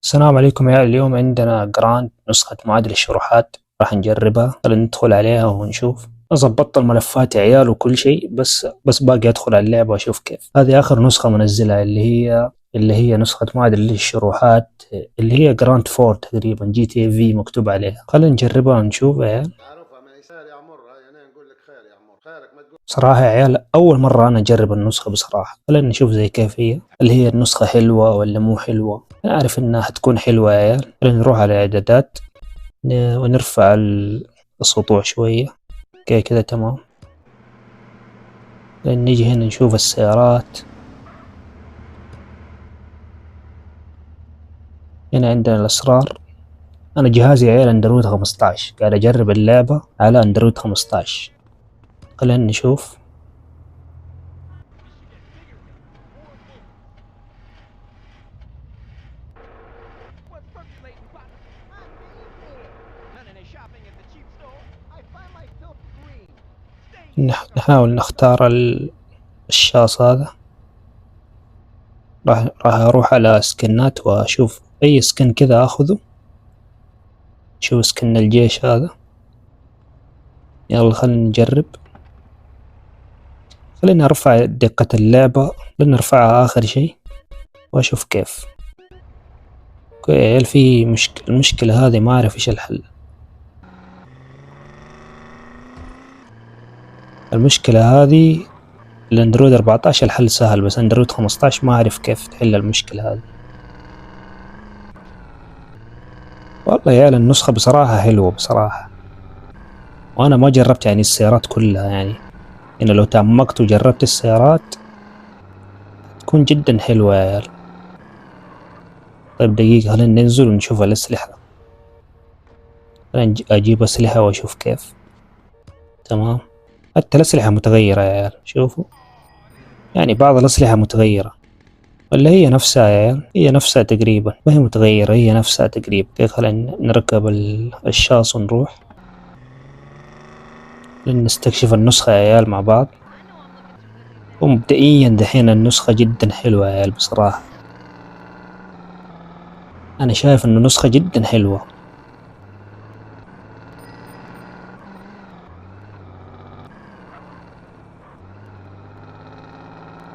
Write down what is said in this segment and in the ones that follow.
السلام عليكم يا عيال. اليوم عندنا جراند نسخة معادل الشروحات راح نجربها. خلينا ندخل عليها ونشوف. ظبطت الملفات يا عيال وكل شيء، بس باقي ادخل على اللعبة واشوف كيف. هذه اخر نسخة منزلها اللي هي نسخة معادل الشروحات، اللي هي جراند فور تقريبا، جي تي في مكتوب عليها. خلينا نجربها ونشوف يا عيال. معروفة من يسار يا عمر، هاي أنا نقول لك خير يا عمر، خيرك ما تقول. صراحة يا عيال أول مرة أنا أجرب النسخة بصراحة. خلينا نشوف زي كيف هي، هل هي النسخة حلوة ولا مو حلوة. أنا أعرف إنها حتكون حلوة يا عيال. خلينا نروح على الإعدادات ونرفع السطوع شوية. اوكي كده تمام. نيجي هنا نشوف السيارات. هنا عندنا الأسرار. أنا جهازي عيال أندرويد 15، قاعد أجرب اللعبة على أندرويد 15. خلينا نشوف. نحاول نختار الشاص هذا. راح أروح على سكنات وأشوف أي سكن كذا أخذه. شوف سكن الجيش هذا. يلا خلينا نجرب. خلينا نرفع دقة اللعبة، خلينا نرفعها آخر شيء وأشوف كيف. اوكي يا عيال، في المشكلة هذه ما أعرف إيش الحل. المشكلة هذه الأندرويد 14 الحل سهل، بس أندرويد 15 ما أعرف كيف تحل المشكلة هذه. والله يا عيال النسخة بصراحة حلوة بصراحة، وأنا ما جربت يعني السيارات كلها يعني لو تعمقت وجربت السيارات تكون جدا حلوة يا عيال. طيب دقيقة، خلينا ننزل ونشوف الأسلحة. خلينا أجيب أسلحة وأشوف كيف. تمام. حتى الأسلحة متغيرة يا عيال، شوفوا يعني بعض الأسلحة متغيرة، ولا هي نفسها يا عيال؟ هي نفسها تقريبا، ما هي متغيرة، هي نفسها تقريبا. كيف؟ خلينا نركب الشاص ونروح نستكشف النسخة يا عيال مع بعض. ومبدئيا دحين النسخة جدا حلوة يا عيال بصراحة. أنا شايف إنه نسخة جدا حلوة.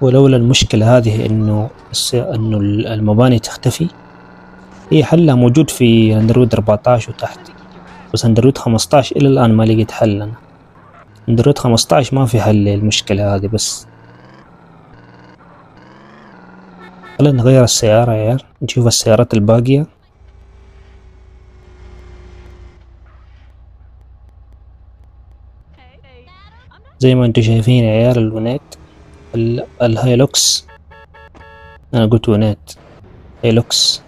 ولولا المشكلة هذه إنه المباني تختفي، هي حلها موجود في أندرويد 14 وتحت، بس أندرويد 15 إلى الآن ما لقيت حل. أنا أندرويد 15 ما في حل للمشكلة هذه. بس خلينا نغير السيارة يا عيال، نشوف السيارات الباقية. زي ما انتم شايفين يا عيال الونات، الهايلوكس. أنا قلت ونات، هايلوكس.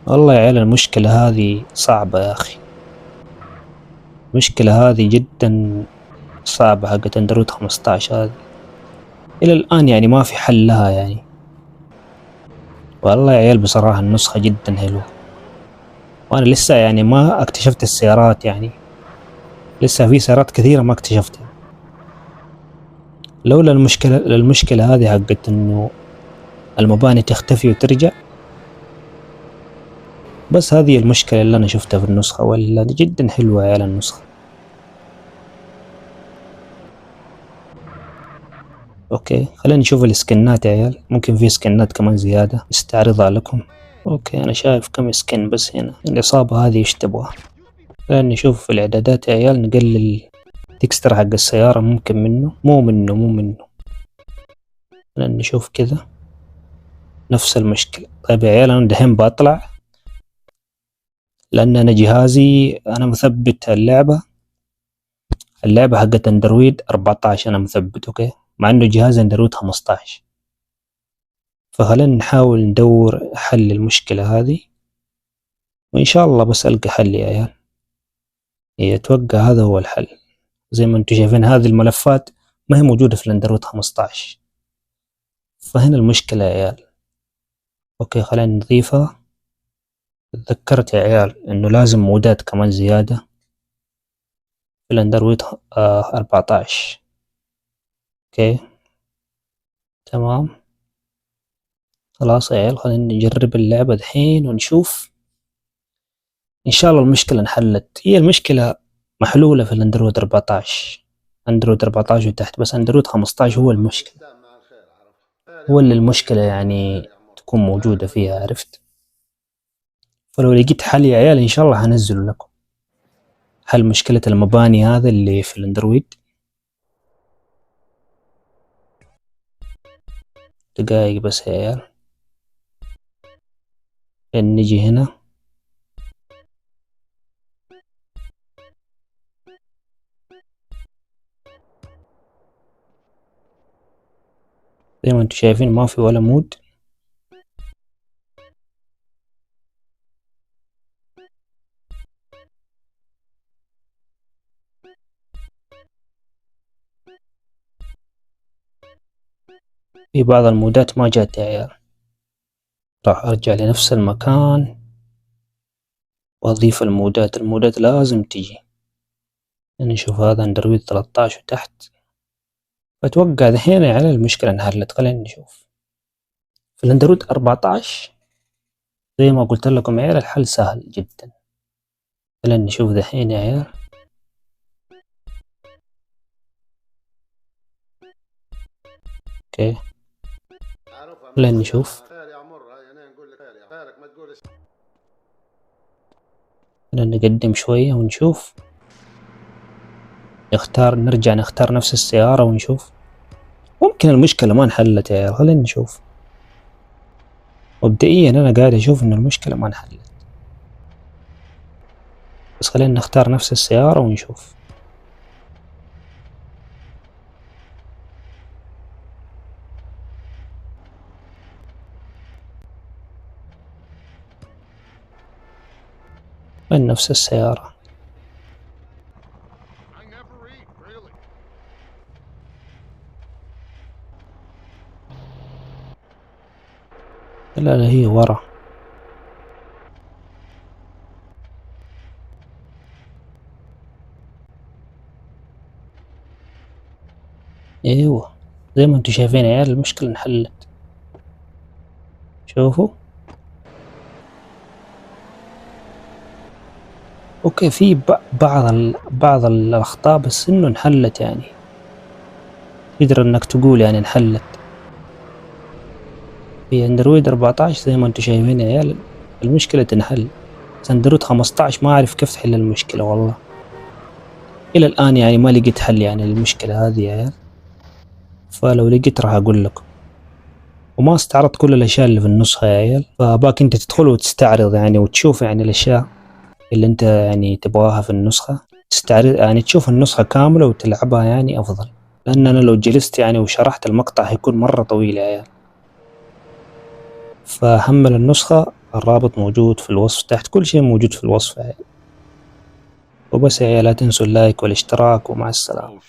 والله يا عيال المشكلة هذه صعبة يا أخي، المشكلة هذه جدا صعبة حقت أندرويد 15 هذه. إلى الآن يعني ما في حل لها يعني. والله يا عيال بصراحة النسخة جدا حلوة، وأنا لسه يعني ما اكتشفت السيارات يعني، لسه في سيارات كثيرة ما اكتشفتها. لولا المشكلة هذه حقت إنه المباني تختفي وترجع، بس هذه المشكلة اللي أنا شفتها في النسخة. ولا جدا حلوة يا عيال النسخة. اوكي خلينا نشوف السكنات يا عيال، ممكن في سكنات كمان زيادة استعرضها لكم. اوكي انا شايف كم سكن، بس هنا الإصابة هذه ايش تبغى. خلينا نشوف في الإعدادات يا عيال، نقلل تكستر حق السيارة، ممكن منه مو منه. خلينا نشوف كذا نفس المشكلة. طيب يا عيال أنا دحين بطلع، لأن أنا جهازي أنا مثبت اللعبة حقت أندرويد 14 أنا مثبت. أوكي مع إنه جهاز أندرويد 15. فخلينا نحاول ندور حل للمشكلة هذه، وإن شاء الله بس ألقى حل يا عيال. أتوقع هذا هو الحل. زي ما انتم شايفين هذه الملفات ما هي موجودة في الأندرويد 15، فهنا المشكلة يا عيال. أوكي خلينا نضيفها. تذكرت يا عيال إنه لازم مودات كمان زيادة في الاندرويد 14. اوكي تمام. خلاص يا عيال، خلينا نجرب اللعبة دحين ونشوف ان شاء الله المشكلة انحلت. هي المشكلة محلولة في الاندرويد 14، اندرويد 14 وتحت، بس اندرويد 15 هو المشكلة، مع الخير عرفت. هو اللي المشكلة يعني تكون موجودة فيها، عرفت. فلو لقيت حل يا عيال ان شاء الله هنزله لكم، حل مشكلة المباني هذا اللي في الاندرويد. دقايق بس يا عيال، نجي هنا زي ما انتم شايفين ما في ولا مود. في بعض المودات ما جات يا عيال، راح ارجع لنفس المكان واضيف المودات. المودات لازم تجي. نشوف هذا اندرويد 13 وتحت، اتوقع الحين على المشكلة انحلت. خلينا نشوف في الاندرويد 14 زي ما قلت لكم يا عيال، الحل سهل جدا. خلينا نشوف دحين يا عيال. اوكي خلينا نشوف، خير يا عمر، انا نقول لك خير يا خيرك ما تقول. خلينا نقدم شوية ونشوف، نرجع نختار نفس السيارة ونشوف. ممكن المشكلة ما انحلت يا عيال، خلينا نشوف. مبدئيا انا قاعد اشوف ان المشكلة ما انحلت، بس خلينا نختار نفس السيارة ونشوف. من نفس السيارة. لا هي ورا. ايوه زي ما انتم شايفين يا عيال المشكلة انحلت. شوفوا اوكي، في بعض الاخطاء بس انه انحلت، يعني تقدر انك تقول يعني انحلت. في اندرويد 14 زي ما انتم شايفين يا عيال المشكلة تنحل، بس اندرويد 15 ما اعرف كيف تحل المشكلة والله الى الان، يعني ما لقيت حل يعني للمشكلة هذه يا عيال. فلو لقيت راح اقول لكم. وما استعرضت كل الاشياء اللي في النسخة يا عيال، فباك انت تدخل وتستعرض يعني وتشوف يعني الاشياء اللي انت يعني تبغاها في النسخة، تستعرض يعني تشوف النسخة كاملة وتلعبها يعني افضل، لان انا لو جلست يعني وشرحت المقطع هيكون مرة طويل يا عيال. فحمل النسخة، الرابط موجود في الوصف تحت، كل شيء موجود في الوصف يا عيال. وبس يا عيال لا تنسوا اللايك والاشتراك، ومع السلامة.